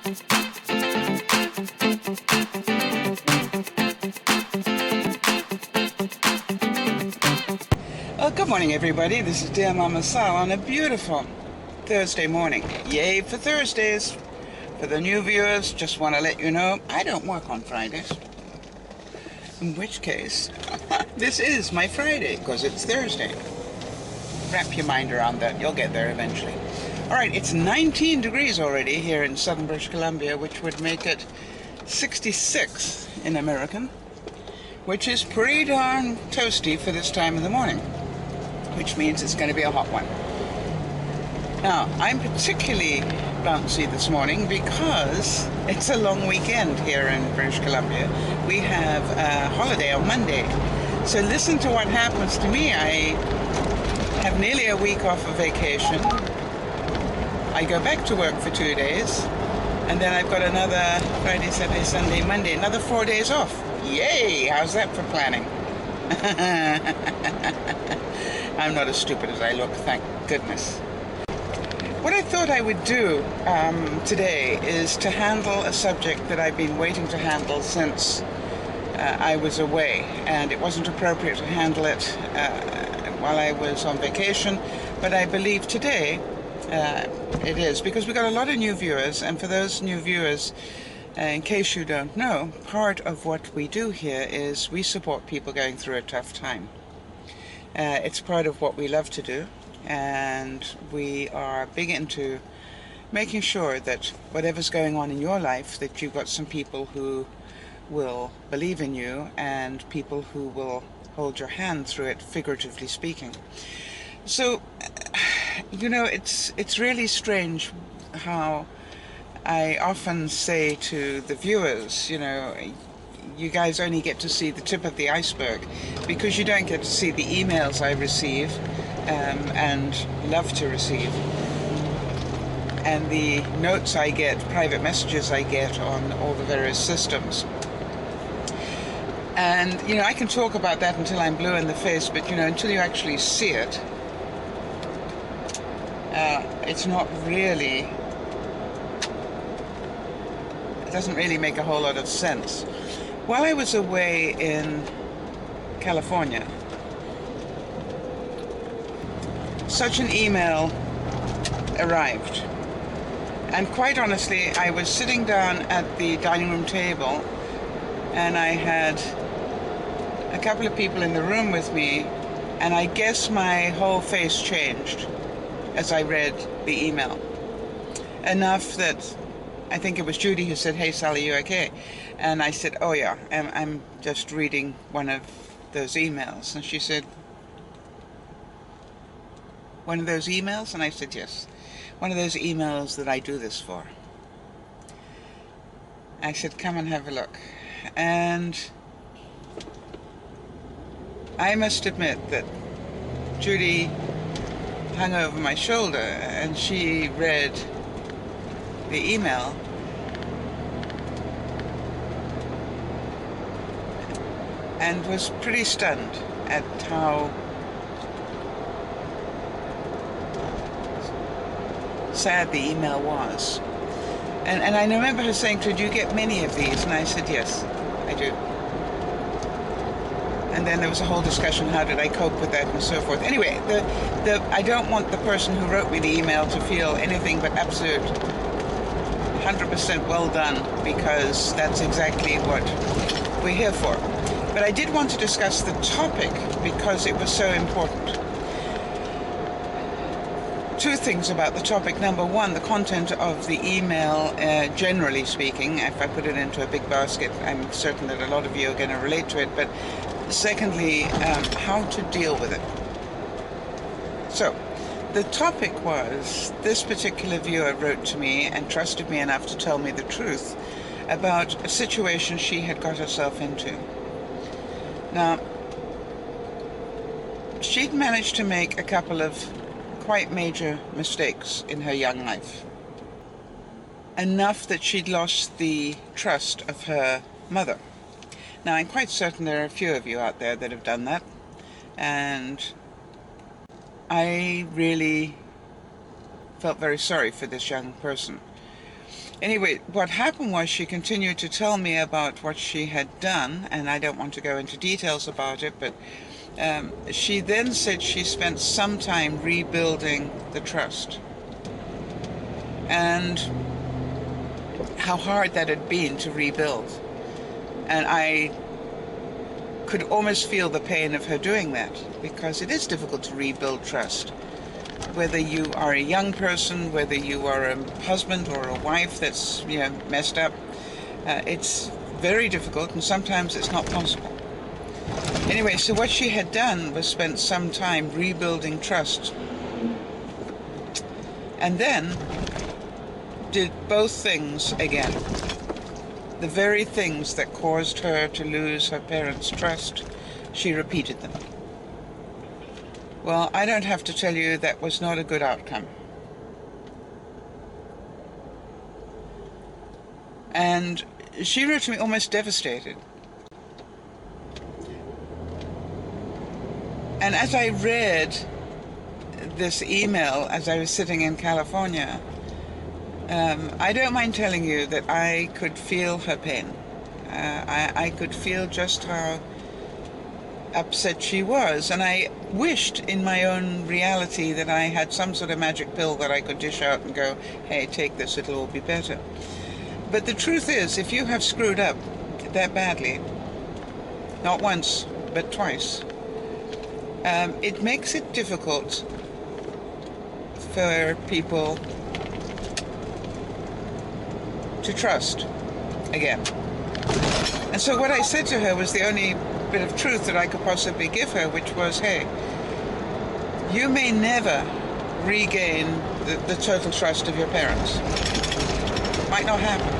Well, good morning, everybody. This is Dear Mama Sal on a beautiful Thursday morning. Yay for Thursdays. For the new viewers, just want to let you know I don't work on Fridays. In which case, this is my Friday because it's Thursday. Wrap your mind around that. You'll get there eventually. All right, it's 19 degrees already here in southern British Columbia, which would make it 66 in American, which is pretty darn toasty for this time of the morning, which means it's going to be a hot one. Now, I'm particularly bouncy this morning because it's a long weekend here in British Columbia. We have a holiday on Monday. So listen to what happens to me. I have nearly a week off of vacation. I go back to work for 2 days, and then I've got another Friday, Saturday, Sunday, Monday, another 4 days off. Yay! How's that for planning? I'm not as stupid as I look, thank goodness. What I thought I would do today is to handle a subject that I've been waiting to handle since I was away, and it wasn't appropriate to handle it while I was on vacation, but I believe today it is, because we got a lot of new viewers, and for those new viewers, in case you don't know, part of what we do here is we support people going through a tough time. It's part of what we love to do, and we are big into making sure that whatever's going on in your life, that you've got some people who will believe in you and people who will hold your hand through it, figuratively speaking. So, you know, it's really strange how I often say to the viewers, you know, you guys only get to see the tip of the iceberg because you don't get to see the emails I receive and love to receive, and the notes I get, private messages I get on all the various systems. And, you know, I can talk about that until I'm blue in the face, but, you know, until you actually see it, it's not really, it doesn't really make a whole lot of sense. While I was away in California, such an email arrived. And quite honestly, I was sitting down at the dining room table, and I had a couple of people in the room with me, and I guess my whole face changed as I read the email. Enough that I think it was Judy who said, "Hey Sally, you okay?" And I said, "Oh yeah, I'm just reading one of those emails." And she said, "One of those emails?" And I said, "Yes, one of those emails that I do this for." I said, "Come and have a look." And I must admit that Judy hung over my shoulder and she read the email, and was pretty stunned at how sad the email was. And I remember her saying to her, "Do you get many of these?" And I said, "Yes, I do." And then there was a whole discussion, how did I cope with that and so forth. Anyway, I don't want the person who wrote me the email to feel anything but absolute 100% well done, because that's exactly what we're here for. But I did want to discuss the topic because it was so important. Two things about the topic. Number one, the content of the email, generally speaking. If I put it into a big basket, I'm certain that a lot of you are going to relate to it. But secondly, how to deal with it. So, the topic was, this particular viewer wrote to me and trusted me enough to tell me the truth about a situation she had got herself into. Now, she'd managed to make a couple of quite major mistakes in her young life. Enough that she'd lost the trust of her mother. Now, I'm quite certain there are a few of you out there that have done that, and I really felt very sorry for this young person. Anyway, what happened was she continued to tell me about what she had done, and I don't want to go into details about it, but she then said she spent some time rebuilding the trust, and how hard that had been to rebuild. And I could almost feel the pain of her doing that, because it is difficult to rebuild trust. Whether you are a young person, whether you are a husband or a wife that's messed up, it's very difficult, and sometimes it's not possible. Anyway, so what she had done was spent some time rebuilding trust, and then did both things again. The very things that caused her to lose her parents' trust, she repeated them. Well, I don't have to tell you that was not a good outcome. And she wrote to me almost devastated. And as I read this email as I was sitting in California, I don't mind telling you that I could feel her pain. I could feel just how upset she was, and I wished in my own reality that I had some sort of magic pill that I could dish out and go, hey, take this, it'll all be better. But the truth is, if you have screwed up that badly, not once, but twice, it makes it difficult for people to trust again. And so what I said to her was the only bit of truth that I could possibly give her, which was, hey, you may never regain the total trust of your parents. Might not happen.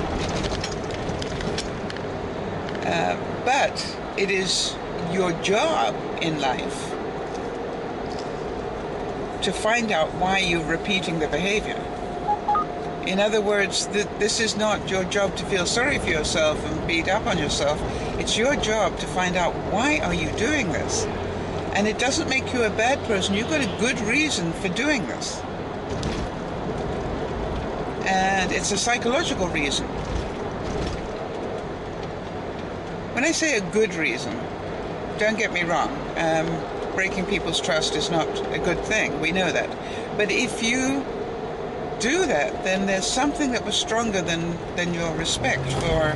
But it is your job in life to find out why you're repeating the behavior. In other words, this is not your job to feel sorry for yourself and beat up on yourself. It's your job to find out, why are you doing this? And it doesn't make you a bad person. You've got a good reason for doing this. And it's a psychological reason. When I say a good reason, don't get me wrong, breaking people's trust is not a good thing. We know that. But if you do that, then there's something that was stronger than your respect for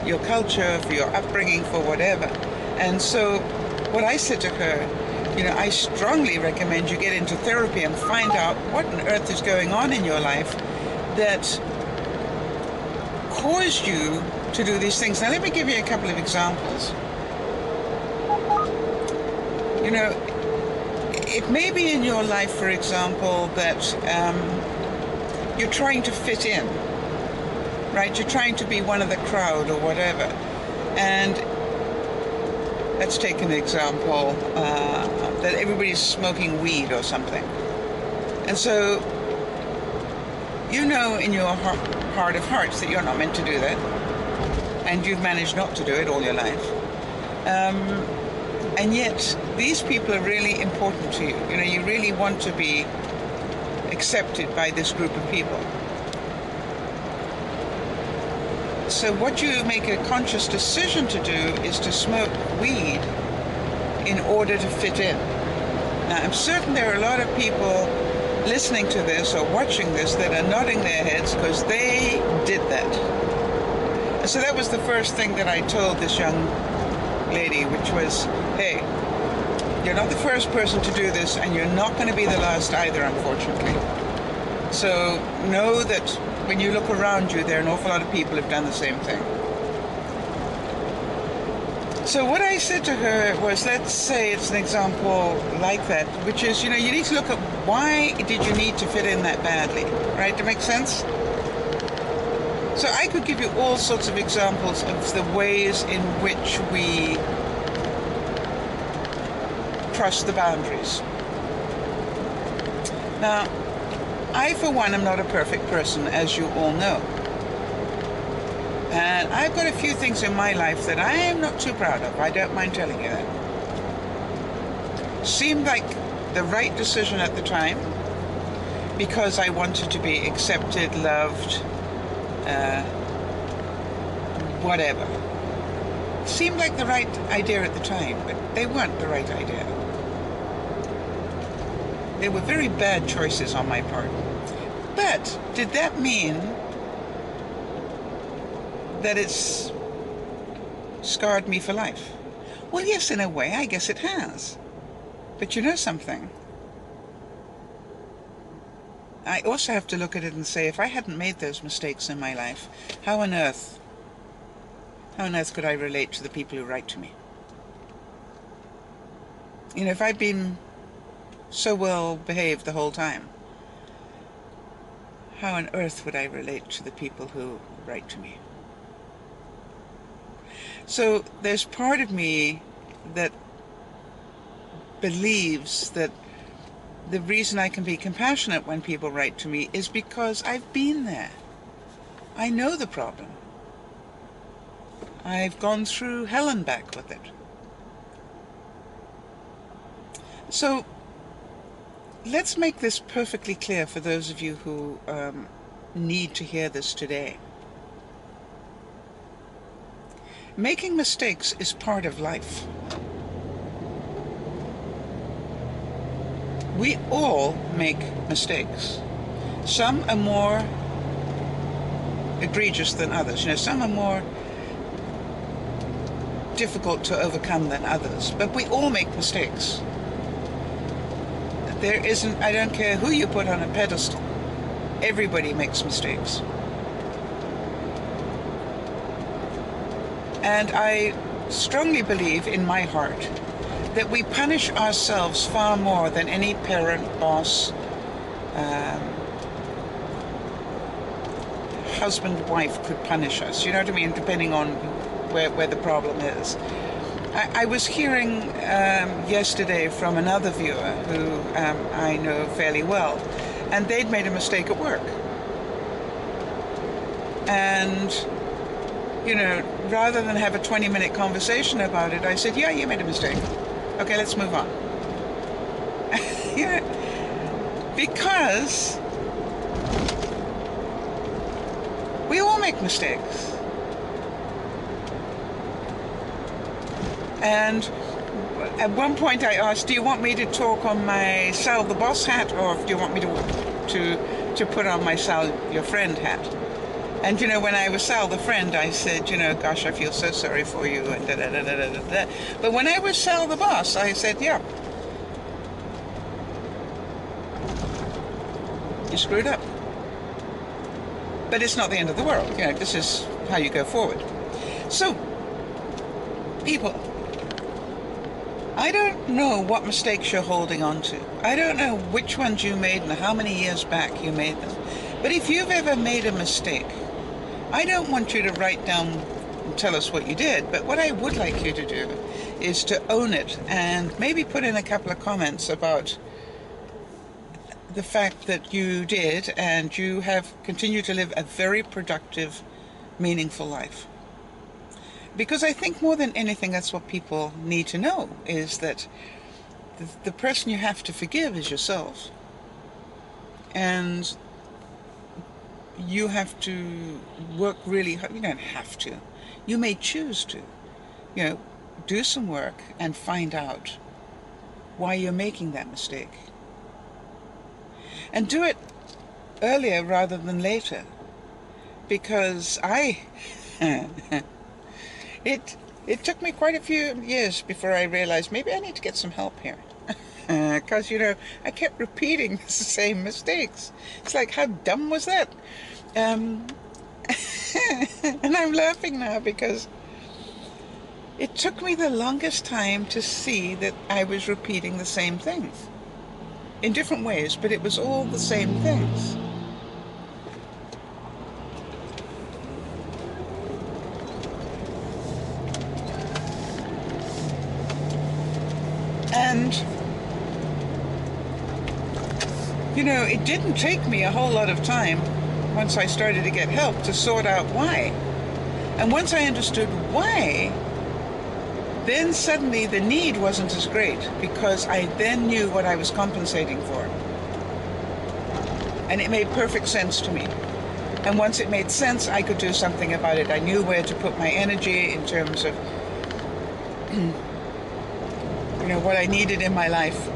your culture, for your upbringing, for whatever. And so what I said to her, I strongly recommend you get into therapy and find out what on earth is going on in your life that caused you to do these things. Now let me give you a couple of examples. It may be in your life, for example, that you're trying to fit in, right? You're trying to be one of the crowd or whatever. And let's take an example, that everybody's smoking weed or something. And so, in your heart of hearts that you're not meant to do that. And you've managed not to do it all your life. And yet, these people are really important to you. You really want to be accepted by this group of people. So what you make a conscious decision to do is to smoke weed in order to fit in. Now, I'm certain there are a lot of people listening to this or watching this that are nodding their heads because they did that. And so that was the first thing that I told this young lady, which was, hey, you're not the first person to do this, and you're not going to be the last either, unfortunately. So know that when you look around you, there are an awful lot of people who've done the same thing. So what I said to her was, let's say it's an example like that, which is, you need to look at why did you need to fit in that badly, right? To make sense? So I could give you all sorts of examples of the ways in which we cross the boundaries. Now, I, for one, am not a perfect person, as you all know. And I've got a few things in my life that I am not too proud of. I don't mind telling you that. Seemed like the right decision at the time. because I wanted to be accepted, loved, whatever. Seemed like the right idea at the time, but they weren't the right idea. They were very bad choices on my part. But did that mean that it's scarred me for life? Well, yes, in a way, I guess it has. But you know something? I also have to look at it and say, if I hadn't made those mistakes in my life, how on earth could I relate to the people who write to me? You know, if I'd been so well behaved the whole time, how on earth would I relate to the people who write to me? So there's part of me that believes that the reason I can be compassionate when people write to me is because I've been there. I know the problem. I've gone through hell and back with it. So let's make this perfectly clear for those of you who need to hear this today. Making mistakes is part of life. We all make mistakes. Some are more egregious than others. You know, some are more difficult to overcome than others. But we all make mistakes. There isn't, I don't care who you put on a pedestal, everybody makes mistakes. And I strongly believe in my heart that we punish ourselves far more than any parent, boss, husband, wife could punish us. You know what I mean? Depending on where the problem is. I was hearing yesterday from another viewer who I know fairly well, and they'd made a mistake at work. And, you know, rather than have a 20-minute conversation about it, I said, yeah, you made a mistake. Okay, let's move on. Yeah, because we all make mistakes. And at one point I asked, do you want me to talk on my Sal the Boss hat, or do you want me to put on my Sal your friend hat? And, you know, when I was Sal the friend, I said, you know, gosh, I feel so sorry for you, and da-da-da-da-da-da. But when I was Sal the Boss, I said, yeah, you screwed up. But it's not the end of the world. You know, this is how you go forward. So, people, I don't know what mistakes you're holding on to. I don't know which ones you made and how many years back you made them. But if you've ever made a mistake, I don't want you to write down and tell us what you did, but what I would like you to do is to own it and maybe put in a couple of comments about the fact that you did and you have continued to live a very productive, meaningful life. Because I think more than anything, that's what people need to know, is that the person you have to forgive is yourself. And you have to work really hard. You don't have to. You may choose to. You know, do some work and find out why you're making that mistake. And do it earlier rather than later. Because It took me quite a few years before I realized maybe I need to get some help here. Because, you know, I kept repeating the same mistakes. It's like, how dumb was that? And I'm laughing now because it took me the longest time to see that I was repeating the same things. In different ways, but it was all the same things. And, you know, it didn't take me a whole lot of time once I started to get help to sort out why. And once I understood why, then suddenly the need wasn't as great because I then knew what I was compensating for. And it made perfect sense to me. And once it made sense, I could do something about it. I knew where to put my energy in terms of, what I needed in my life.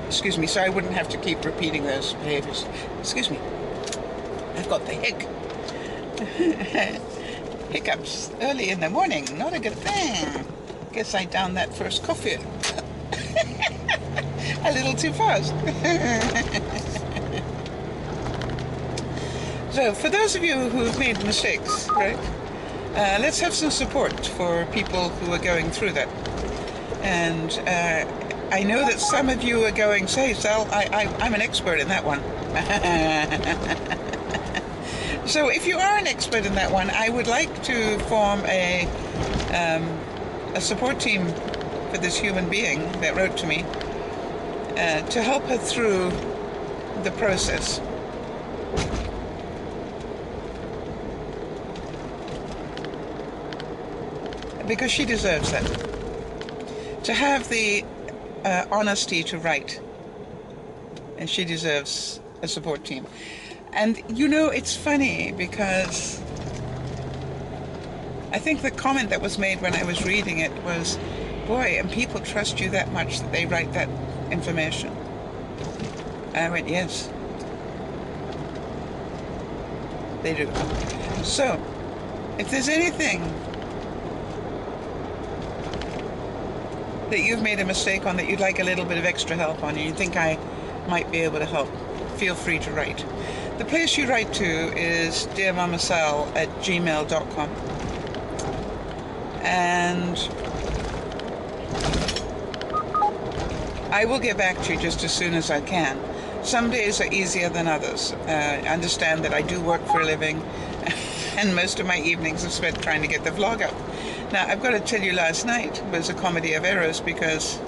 Excuse me, so I wouldn't have to keep repeating those behaviors. Excuse me. I've got the hiccups early in the morning. Not a good thing. Guess I downed that first coffee a little too fast. So, for those of you who've made mistakes, right, let's have some support for people who are going through that. And I know that some of you are going, say, Sal, I'm an expert in that one. So if you are an expert in that one, I would like to form a support team for this human being that wrote to me to help her through the process. Because she deserves that. To have the honesty to write. And she deserves a support team. And it's funny because I think the comment that was made when I was reading it was, boy, and people trust you that much that they write that information. And I went, yes. They do. So, if there's anything that you've made a mistake on that you'd like a little bit of extra help on and you think I might be able to help, feel free to write. The place you write to is dearmamasal@gmail.com. And I will get back to you just as soon as I can. Some days are easier than others. Understand that I do work for a living and most of my evenings are spent trying to get the vlog up. Now, I've got to tell you, last night was a comedy of errors because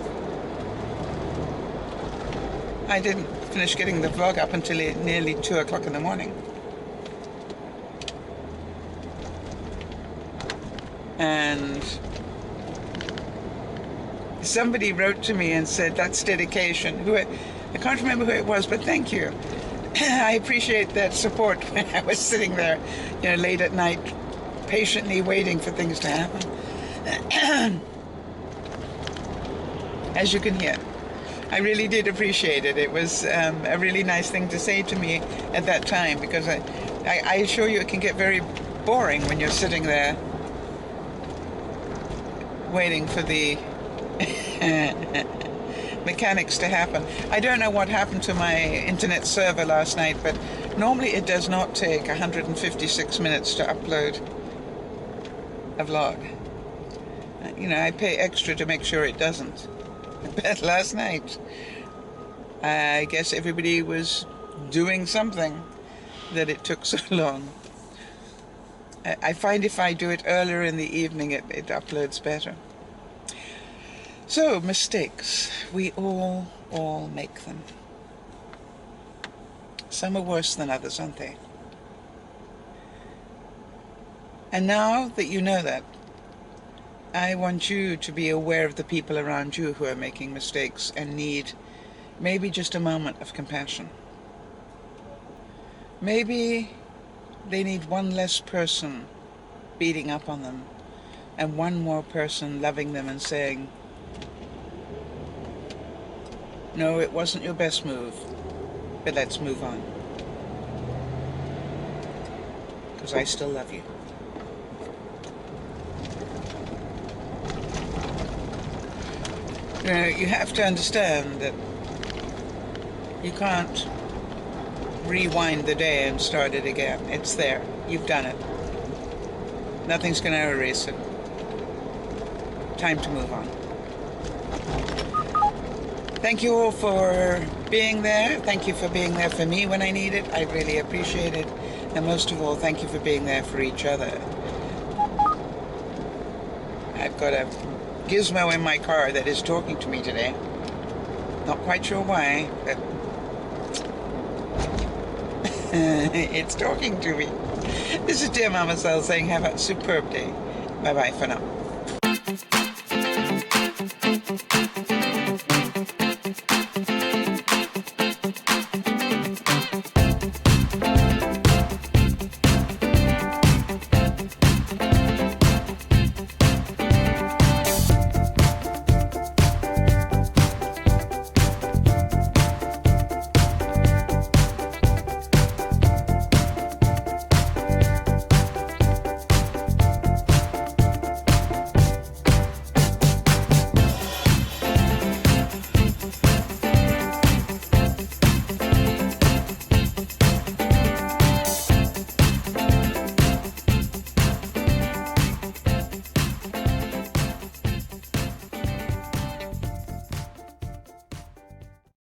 I didn't finish getting the vlog up until nearly 2 o'clock in the morning. And somebody wrote to me and said, that's dedication. I can't remember who it was, but thank you. I appreciate that support. I was sitting there, late at night, patiently waiting for things to happen. As you can hear, I really did appreciate it. It was a really nice thing to say to me at that time, because I assure you it can get very boring when you're sitting there waiting for the mechanics to happen. I don't know what happened to my internet server last night, but normally it does not take 156 minutes to upload a vlog. I pay extra to make sure it doesn't. But last night, I guess everybody was doing something that it took so long. I find if I do it earlier in the evening, it uploads better. So, mistakes. We all make them. Some are worse than others, aren't they? And now that you know that, I want you to be aware of the people around you who are making mistakes and need maybe just a moment of compassion. Maybe they need one less person beating up on them and one more person loving them and saying, no, it wasn't your best move, but let's move on. Because I still love you. You have to understand that you can't rewind the day and start it again. It's there. You've done it. Nothing's going to erase it. Time to move on. Thank you all for being there. Thank you for being there for me when I need it. I really appreciate it. And most of all, thank you for being there for each other. I've got a gizmo in my car that is talking to me today. Not quite sure why, but it's talking to me. This is Dear Mama Sal saying have a superb day. Bye-bye for now.